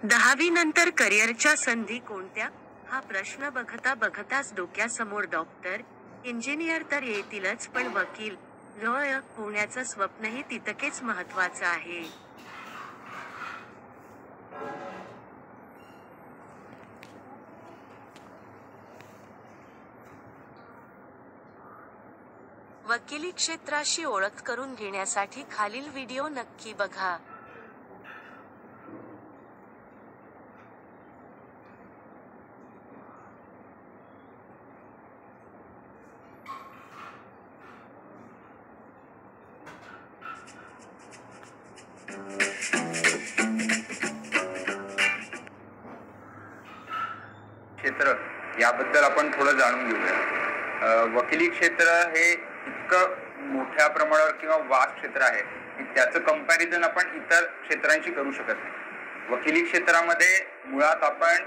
10वी नंतर करिअरच्या संधी कोणत्या हा प्रश्न बघता बघताच डोक्यासमोर डॉक्टर, इंजिनियर तर येतीलच, पण वकील, लॉयर होण्याचं स्वप्नही तितकेच महत्वाचं आहे. वकिली क्षेत्राशी ओळख करून घेण्यासाठी खालील व्हिडिओ नक्की बघा. क्षेत्र याबद्दल आपण थोडं जाणून घेऊया. वकिली क्षेत्र हे इतकं मोठ्या प्रमाणावर किंवा वास्ट क्षेत्र आहे की त्याचं कंपॅरिझन आपण इतर क्षेत्रांशी करू शकत नाही. वकिली क्षेत्रामध्ये मुळात आपण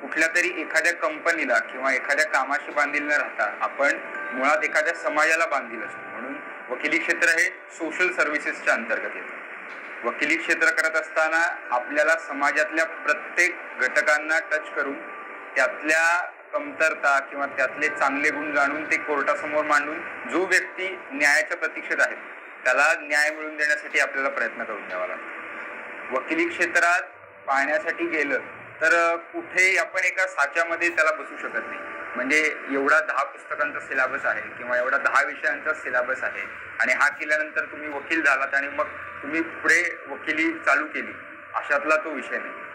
कुठल्या तरी एखाद्या कंपनीला किंवा एखाद्या कामाशी बांधील न राहता आपण मुळात एखाद्या समाजाला बांधील असतो. म्हणून वकिली क्षेत्र हे सोशल सर्व्हिसेसच्या अंतर्गत येतं. वकिली क्षेत्र करत असताना आपल्याला समाजातल्या प्रत्येक घटकांना टच करून त्यातल्या कमतरता किंवा त्यातले चांगले गुण जाणून ते कोर्टासमोर मांडून जो व्यक्ती न्यायाच्या प्रतीक्षेत आहे त्याला न्याय मिळवून देण्यासाठी आपल्याला प्रयत्न करून द्यावा लागतो. वकिली क्षेत्रात पाहण्यासाठी गेलं तर कुठेही आपण एका साच्यामध्ये त्याला बसू शकत नाही. म्हणजे एवढा 10 पुस्तकांचा सिलेबस आहे किंवा एवढा 10 विषयांचा सिलेबस आहे आणि हा केल्यानंतर तुम्ही वकील झालात आणि मग तुम्ही पुढे वकिली चालू केली अशातला तो विषय नाही.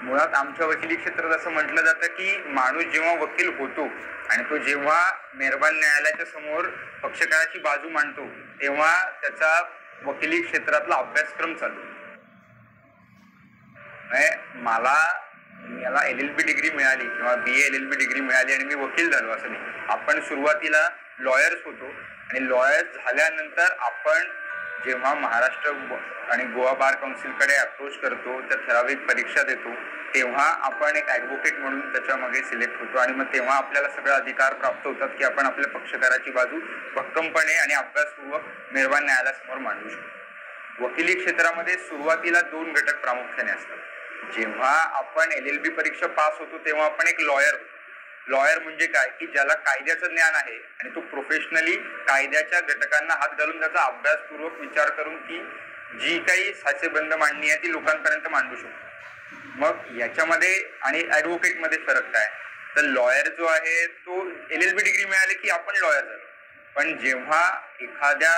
मुळात आमच्या वकिली क्षेत्रात असं म्हटलं जातं की माणूस जेव्हा वकील होतो आणि तो जेव्हा मेहरबान न्यायालयाच्या समोर पक्षकाराची बाजू मांडतो तेव्हा त्याचा वकिली क्षेत्रातला अभ्यासक्रम चालू. मला LLB डिग्री मिळाली किंवा BA LLB डिग्री मिळाली आणि मी वकील झालो असं नाही. आपण सुरुवातीला लॉयर्स होतो आणि लॉयर्स झाल्यानंतर आपण जेव्हा महाराष्ट्र आणि गोवा बार काउन्सिलकडे अप्रोच करतो तर ठराविक परीक्षा देतो तेव्हा आपण एक ॲडव्होकेट म्हणून त्याच्यामागे सिलेक्ट होतो आणि मग तेव्हा आपल्याला सगळे अधिकार प्राप्त होतात की आपण आपल्या पक्षकाराची बाजू भक्कमपणे आणि अभ्यासपूर्वक मेहरबान न्यायालयासमोर मांडू शकतो. वकिली क्षेत्रामध्ये सुरुवातीला 2 घटक प्रामुख्याने असतात. जेव्हा आपण LLB परीक्षा पास होतो तेव्हा आपण एक लॉयर होतो. लॉयर म्हणजे काय की ज्याला कायद्याचं ज्ञान आहे आणि तो प्रोफेशनली कायद्याच्या घटकांना हात घालून त्याचा अभ्यासपूर्वक विचार करून की जी काही साचेबंद मांडणी आहे ती लोकांपर्यंत मांडू शकतो. मग याच्यामध्ये आणि ॲडव्होकेटमध्ये फरक काय तर लॉयर जो आहे तो LLB डिग्री मिळाली की आपण लॉयर झालो. पण जेव्हा एखाद्या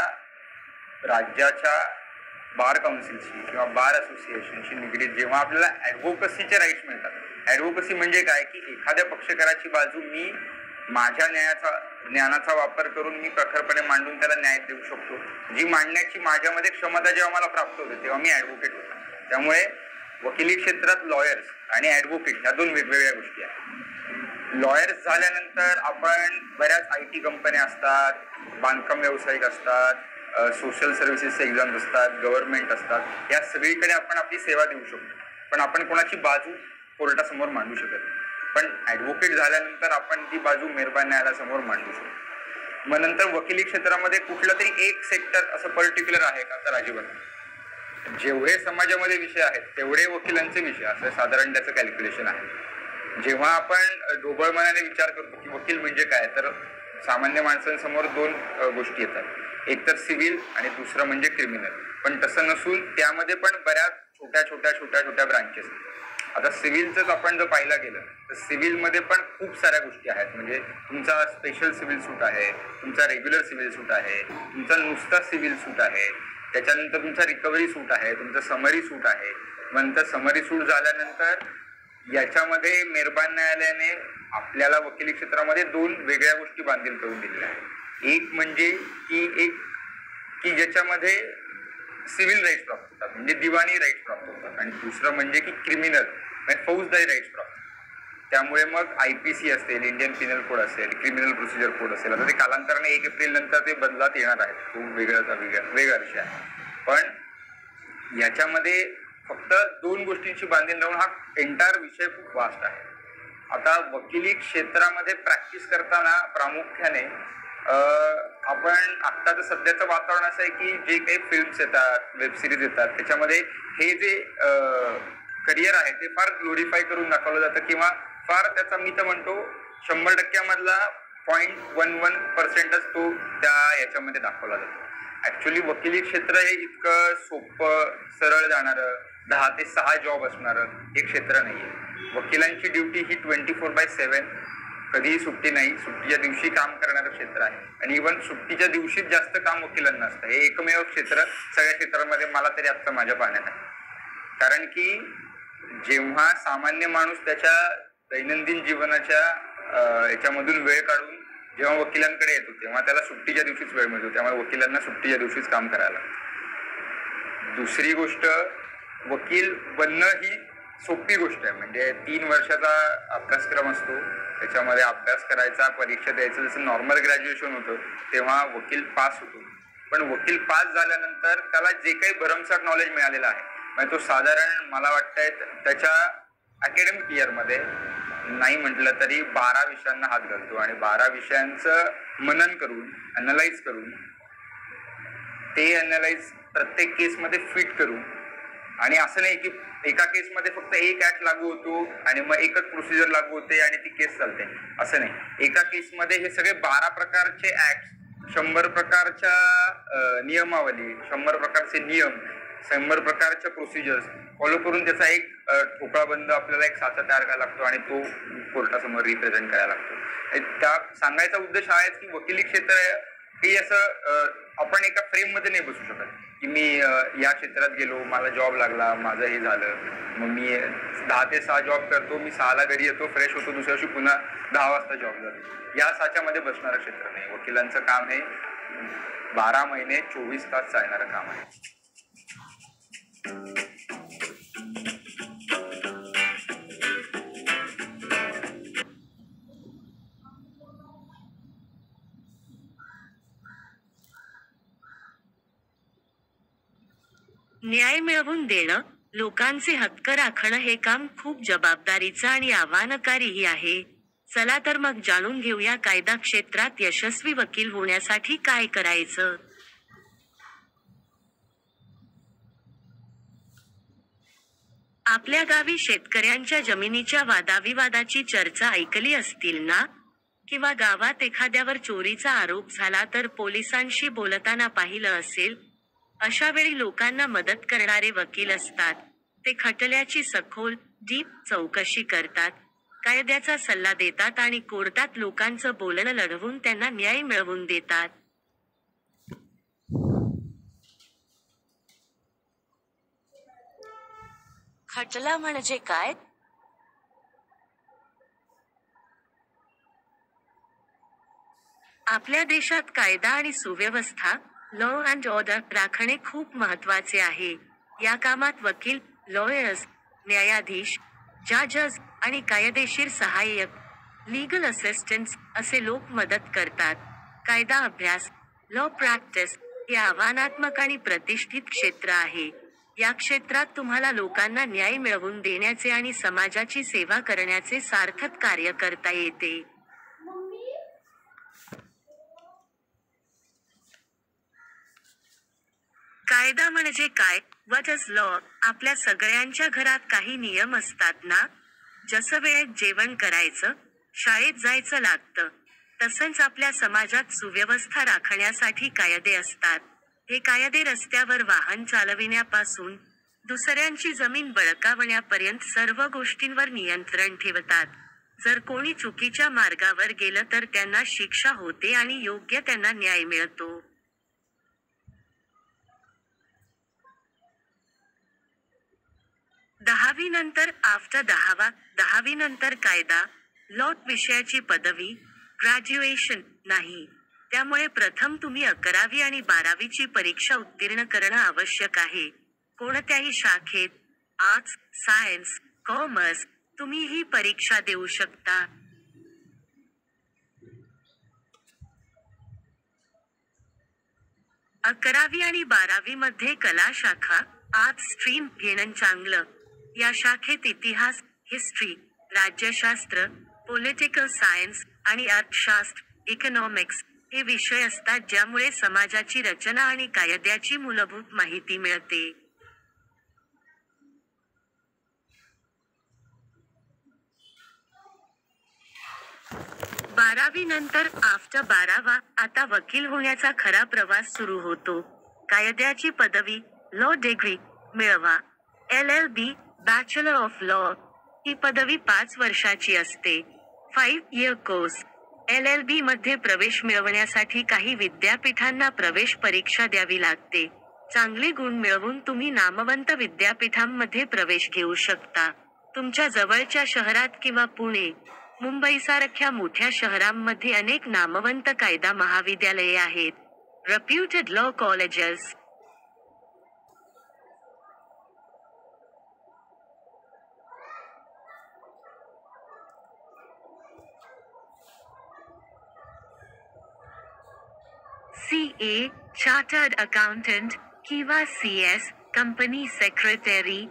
राज्याच्या बार काउन्सिलशी किंवा बार असोसिएशनशी निगडीत जेव्हा आपल्याला ॲडव्होकसीचे राईट्स मिळतात. ॲडव्होकसी म्हणजे काय की एखाद्या पक्षकाराची बाजू मी माझ्या ज्ञानाचा वापर करून मी प्रखरपणे मांडून त्याला न्याय देऊ शकतो. जी मांडण्याची माझ्यामध्ये क्षमता जेव्हा मला प्राप्त होते तेव्हा मी ॲडव्होकेट होतो. त्यामुळे वकिली क्षेत्रात लॉयर्स आणि ॲडव्होकेट ह्या 2 वेगवेगळ्या गोष्टी आहेत. लॉयर्स झाल्यानंतर आपण बऱ्याच IT कंपन्या असतात, बांधकाम व्यावसायिक असतात, सोशल सर्व्हिसेस एक्झाम्स असतात, गव्हर्नमेंट असतात, या सगळीकडे आपण आपली सेवा देऊ शकतो. पण आपण कोणाची बाजू कोर्टासमोर मांडू शकत नाही. पण ॲडव्होकेट झाल्यानंतर आपण ती बाजू मेहरबान न्यायालयासमोर मांडू शकतो. मग नंतर वकिली क्षेत्रामध्ये कुठलं तरी एक सेक्टर असं पर्टिक्युलर आहे का तर अजिबात. जेवढे समाजामध्ये विषय आहेत तेवढे वकिलांचे विषय असं साधारण त्याचं कॅल्क्युलेशन आहे. जेव्हा आपण ढोबळ मनाने विचार करतो की वकील म्हणजे काय तर सामान्य माणसांसमोर 2 गोष्टी येतात. एक तर सिव्हिल आणि दुसरं म्हणजे क्रिमिनल. पण तसं नसून त्यामध्ये पण बऱ्याच छोट्या ब्रांचेस आहेत. आता सिव्हिलचंच आपण जर पाहायला गेलं तर सिव्हिलमध्ये पण खूप साऱ्या गोष्टी आहेत. म्हणजे तुमचा स्पेशल सिव्हिल सूट आहे, तुमचा रेग्युलर सिव्हिल सूट आहे, तुमचा नुसता सिव्हिल सूट आहे, त्याच्यानंतर तुमचा रिकव्हरी सूट आहे, तुमचा समरी सूट आहे. नंतर समरी सूट झाल्यानंतर याच्यामध्ये मेहरबान न्यायालयाने आपल्याला वकिली क्षेत्रामध्ये 2 वेगळ्या गोष्टी बांधील करून दिलेल्या आहेत. एक म्हणजे की ज्याच्यामध्ये सिव्हिल राईट्स प्राप्त होतात म्हणजे दिवाणी राईट्स प्राप्त होतात आणि दुसरं म्हणजे की क्रिमिनल म्हणजे फौजदारी राईट्स प्राप्त होतात. त्यामुळे मग IPC असेल, इंडियन पिनल कोड असेल, क्रिमिनल प्रोसिजर कोड असेल, आता ते कालांतराने 1 एप्रिल नंतर ते बदलात येणार आहेत. तो वेगळा विषय आहे. पण याच्यामध्ये फक्त 2 गोष्टींची बांधील राहून हा एंटायर विषय खूप वास्ट आहे. आता वकिली क्षेत्रामध्ये प्रॅक्टिस करताना प्रामुख्याने आपण आत्ताचं सध्याचं वातावरण असं आहे की जे काही फिल्म्स येतात, वेब सिरीज येतात त्याच्यामध्ये हे जे करिअर आहे ते फार ग्लोरिफाय करून दाखवलं जातं किंवा फार त्याचा मी तर म्हणतो 100%मधला 0.11%च तो त्या याच्यामध्ये दाखवला जातो. ऍक्च्युली वकिली क्षेत्र हे इतकं सोपं सरळ जाणारं 10 ते 6 जॉब असणारं हे क्षेत्र नाहीये. वकिलांची ड्युटी ही 24/7 कधीही सुट्टी नाही, सुट्टीच्या दिवशी काम करणारं क्षेत्र आहे आणि इव्हन सुट्टीच्या दिवशीच जास्त काम वकिलांना असतं. हे एकमेव क्षेत्र सगळ्या क्षेत्रामध्ये मला तरी आत्ता माझ्या पाहण्यात आहे. कारण की जेव्हा सामान्य माणूस त्याच्या दैनंदिन जीवनाच्या याच्यामधून वेळ काढून जेव्हा वकिलांकडे येतो तेव्हा त्याला सुट्टीच्या दिवशीच वेळ मिळतो. त्यामुळे वकिलांना सुट्टीच्या दिवशीच काम करायला लागतं. दुसरी गोष्ट, वकील बनणं ही सोपी गोष्ट आहे. म्हणजे 3 वर्षाचा अभ्यासक्रम असतो, त्याच्यामध्ये अभ्यास करायचा, परीक्षा द्यायचं. जसं नॉर्मल ग्रॅज्युएशन होतं तेव्हा वकील पास होतो. पण वकील पास झाल्यानंतर त्याला जे काही भरमसाठ नॉलेज मिळालेलं आहे म्हणजे तो साधारण मला वाटतंय त्याच्या अकॅडमिक इयरमध्ये नाही म्हटलं तरी 12 विषयांना हात घालतो आणि 12 विषयांचं मनन करून अनलाइज करून ते अनलाइज प्रत्येक केसमध्ये फिट करून, आणि असं नाही की एका केसमध्ये फक्त एक ऍक्ट लागू होतो आणि मग एकच प्रोसिजर लागू होते आणि ती केस चालते, असं नाही. एका केसमध्ये हे सगळे 12 प्रकारचे ऍक्ट, 100 प्रकारच्या नियमावली, 100 प्रकारचे नियम, 100 प्रकारच्या प्रोसिजर्स फॉलो करून त्याचा एक ठोकळाबंद आपल्याला एक साचा तयार करायला लागतो आणि तो कोर्टासमोर रिप्रेझेंट करायला लागतो. त्या सांगायचा उद्देश हा आहे की वकिली क्षेत्र हे असं आपण एका फ्रेम मध्ये नाही बसू शकत की मी या क्षेत्रात गेलो, मला जॉब लागला, माझं हे झालं, मग मी 10 ते 6 जॉब करतो, मी 6ला घरी येतो, फ्रेश होतो, दुसऱ्या दिवशी पुन्हा 10 वाजता जॉब जातो. या साच्यामध्ये बसणारं क्षेत्र नाही. वकिलांचं काम हे 12 महिने 24 तास चालणारं काम आहे. न्याय मिळवून देणं, लोकांचे हक्क राखणं हे काम खूप जबाबदारीचं आणि आव्हानकारीही आहे. चला तर मग जाणून घेऊया कायदा क्षेत्रात यशस्वी वकील होण्यासाठी काय करायचं. आपल्या गावी शेतकऱ्यांच्या जमिनीच्या वादाविवादाची चर्चा ऐकली असतील ना? किंवा गावात एखाद्यावर चोरीचा आरोप झाला तर पोलिसांशी बोलताना पाहिलं असेल. अशा वेळी लोकांना मदत करणारे वकील असतात. ते खटल्याची सखोल, डीप चौकशी करतात, कायद्याचा सल्ला देतात आणि कोर्टात लोकांचं बोलणं लढवून त्यांना न्याय मिळवून देतात. खटला म्हणजे काय? आपल्या देशात कायदा आणि सुव्यवस्था, लॉ अँड ऑर्डर राखणे खूप महत्त्वाचे आहे. या कामात वकील, लॉयर्स, न्यायाधीश, जजेस आणि कायदेशीर सहाय्यक, लीगल असिस्टंट्स असे लोक मदत करतात. कायदा अभ्यास, लॉ प्रॅक्टिस हे आव्हानात्मक आणि प्रतिष्ठित क्षेत्र आहे. या क्षेत्रात तुम्हाला लोकांना न्याय मिळवून देण्याचे आणि समाजाची सेवा करण्याचे सार्थक कार्य करता येते. कायदा म्हणजे काय? What is law? आपल्या सगळ्यांच्या घरात काही नियम असतात ना? जसं वेळेत जेवण करायचं, शाळेत जायचं लागतं, तसंच आपल्या समाजात सुव्यवस्था राखण्यासाठी कायदे असतात. हे कायदे रस्त्यावर वाहन चालविण्यापासून दुसऱ्यांची जमीन बळकावण्यापर्यंत सर्व गोष्टींवर नियंत्रण ठेवतात. जर कोणी चुकीच्या मार्गावर गेलं तर त्यांना शिक्षा होते आणि योग्य त्यांना न्याय मिळतो. 10वी नंतर आफ्टर 10वी नंतर कायदा, लॉ विषयाची पदवी, ग्रॅज्युएशन नाही. त्यामुळे प्रथम तुम्ही 11वी आणि 12वीची परीक्षा उत्तीर्ण करणं आवश्यक आहे. कोणत्याही शाखेत, आर्ट्स, सायन्स, कॉमर्स, तुम्ही ही परीक्षा देऊ शकता. अकरावी आणि 12वी मध्ये कला शाखा, आर्ट्स स्ट्रीम घेणं चांगलं. या शाखेत इतिहास, हिस्ट्री, राज्यशास्त्र, पॉलिटिकल सायन्स आणि अर्थशास्त्र, इकॉनॉमिक्स हे विषय असतात ज्यामुळे समाजाची रचना आणि कायद्याची मूलभूत माहिती मिळते. 12वी नंतर आफ्टर 12वा आता वकील होण्याचा खरा प्रवास सुरू होतो. कायद्याची पदवी लॉ डिग्री मिळवा. LLB बॅचलर ऑफ लॉ ही पदवी 5 वर्षाची असते. 5 इयर कोर्स. LLB मध्ये प्रवेश मिळवण्यासाठी काही विद्यापीठांना प्रवेश परीक्षा द्यावी लागते. चांगले गुण मिळवून तुम्ही नामवंत विद्यापीठांमध्ये प्रवेश घेऊ शकता. तुमच्या जवळच्या शहरात किंवा पुणे, मुंबईसारख्या मोठ्या शहरांमध्ये अनेक नामवंत कायदा महाविद्यालये आहेत. Reputed law colleges. CA chartered accountant किंवा CS कंपनी सेक्रेटरी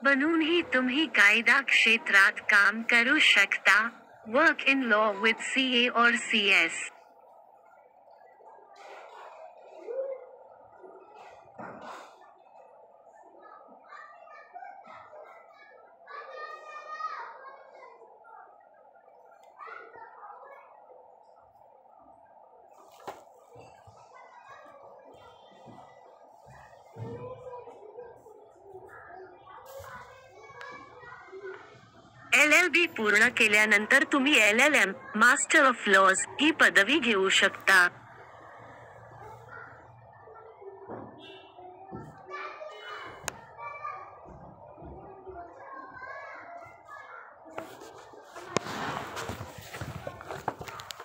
बनूनही तुम्ही कायदा क्षेत्रात काम करू शकता. Work in law with CA और CS. LLB पूर्ण केल्यानंतर तुम्ही LLM मास्टर ऑफ लॉज ही पदवी घेऊ शकता.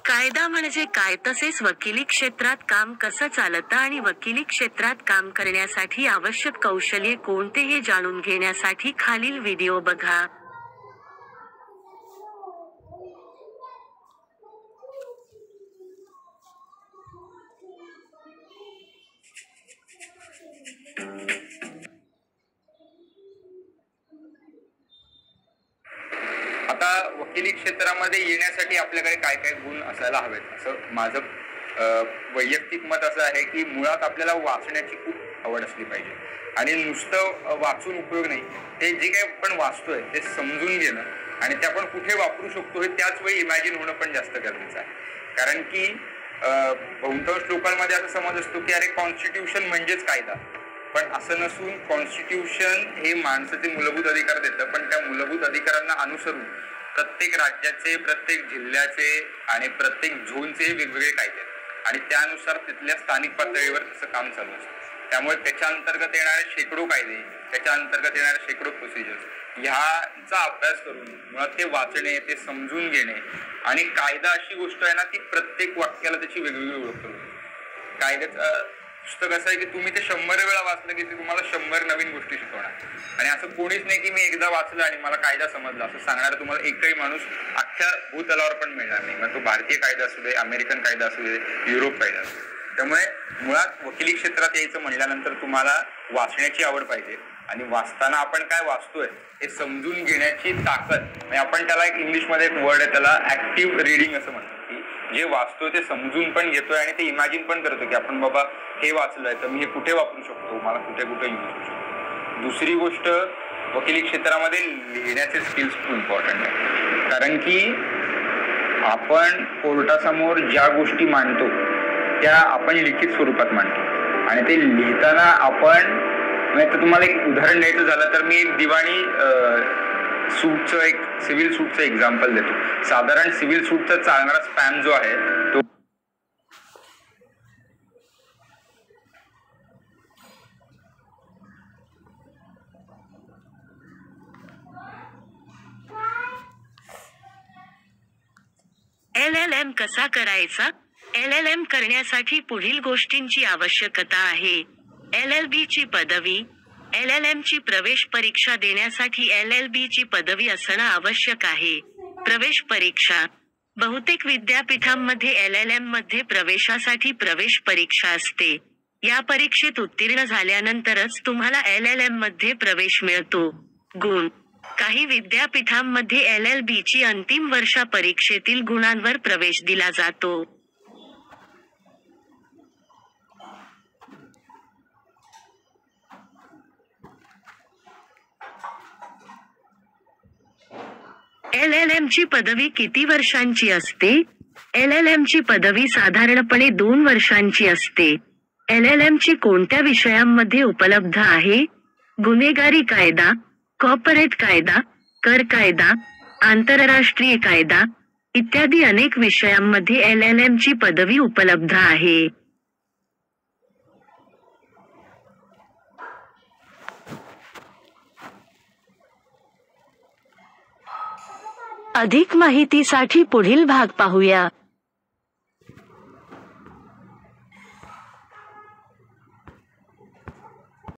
कायदा म्हणजे काय तसेच वकिली क्षेत्रात काम कसं चालतं आणि वकिली क्षेत्रात काम करण्यासाठी आवश्यक कौशल्ये कोणते हे जाणून घेण्यासाठी खालील व्हिडिओ बघा. आता वकिली क्षेत्रामध्ये येण्यासाठी आपल्याकडे काय काय गुण असायला हवेत असं माझं वैयक्तिक मत असं आहे की मुळात आपल्याला वाचण्याची खूप आवड असली पाहिजे. आणि नुसतं वाचून उपयोग नाही, ते जे काही आपण वाचतोय ते समजून घेणं आणि ते आपण कुठे वापरू शकतो हे त्याच वेळी इमॅजिन होणं पण जास्त गरजेचं आहे. कारण की बहुतांश लोकांमध्ये असा समज असतो की अरे कॉन्स्टिट्यूशन म्हणजेच कायदा, पण असं नसून कॉन्स्टिट्यूशन हे माणसाचे मूलभूत अधिकार देतं, पण त्या मूलभूत अधिकारांना अनुसरून प्रत्येक राज्याचे, प्रत्येक जिल्ह्याचे आणि प्रत्येक झोनचे वेगवेगळे कायदे आणि त्यानुसार तिथल्या स्थानिक पातळीवर तसं काम चालू असतं. त्यामुळे त्याच्या अंतर्गत येणारे शेकडो कायदे, त्याच्या अंतर्गत येणारे शेकडो प्रोसिजर्स ह्याचा अभ्यास करून मुळात ते वाचणे, ते समजून घेणे. आणि कायदा अशी गोष्ट आहे ना, ती प्रत्येक वाक्याला त्याची वेगवेगळी ओळख करून. कायद्याचं पुस्तक असं आहे की तुम्ही ते 100 वेळा वाचलं की ते तुम्हाला 100 नवीन गोष्टी शिकवणार. आणि असं कोणीच नाही की मी एकदा वाचलं आणि मला कायदा समजला असं सांगणार तुम्हाला एकही माणूस अख्ख्या भूतलावर पण मिळणार नाही. मग तो भारतीय कायदा असू दे, अमेरिकन कायदा असू दे, युरोप कायदा असू दे. त्यामुळे मुळात वकिली क्षेत्रात यायचं म्हणल्यानंतर तुम्हाला वाचण्याची आवड पाहिजे आणि वाचताना आपण काय वाचतोय हे समजून घेण्याची ताकद. म्हणजे आपण त्याला एक इंग्लिशमध्ये एक वर्ड आहे, त्याला ऍक्टिव्ह रिडिंग असं म्हणतो, की जे वाचतोय ते समजून पण घेतोय आणि ते इमॅजिन पण करतो की आपण बाबा हे वाचलंय तर मी हे कुठे वापरू शकतो, मला कुठे कुठे यूज होऊ शकतो. दुसरी गोष्ट, वकिली क्षेत्रामध्ये लिहिण्याचे स्किल्स खूप इम्पॉर्टंट आहे. कारण की आपण कोर्टासमोर ज्या गोष्टी मांडतो त्या आपण लिखित स्वरूपात मांडतो आणि ते लिहिताना आपण, म्हणजे तुम्हाला एक उदाहरण द्यायचं झालं तर मी एक दिवाणी सूटचं, एक सिव्हिल सूटचं एक्झाम्पल देतो. साधारण सिव्हिल सूटचा चालणारा स्पॅन जो आहे तो LLM कसा करायचा? LLM करण्यासाठी पुढील गोष्टींची आवश्यकता आहे. LLB ची पदवी. LLM ची प्रवेश परीक्षा देण्यासाठी LLB ची पदवी असणं आवश्यक आहे. प्रवेश परीक्षा. बहुतेक विद्यापीठांमध्ये LLM मध्ये प्रवेशासाठी प्रवेश परीक्षा असते. या परीक्षेत उत्तीर्ण झाल्यानंतरच तुम्हाला LLM मध्ये प्रवेश मिळतो. गुण. काही विद्यापीठांमध्ये LLB ची अंतिम वर्षा परीक्षेतील गुणांवर प्रवेश दिला जातो. LLM ची पदवी किती वर्षांची असते? LLM ची पदवी साधारणपणे 2 वर्षांची असते. LLM ची कोणत्या विषयांमध्ये उपलब्ध आहे? गुन्हेगारी कायदा, कॉर्पोरेट कायदा, कर कायदा, आंतरराष्ट्रीय कायदा इत्यादी अनेक विषयांमध्ये LLM ची पदवी उपलब्ध आहे. अधिक माहितीसाठी पुढील भाग पाहूया.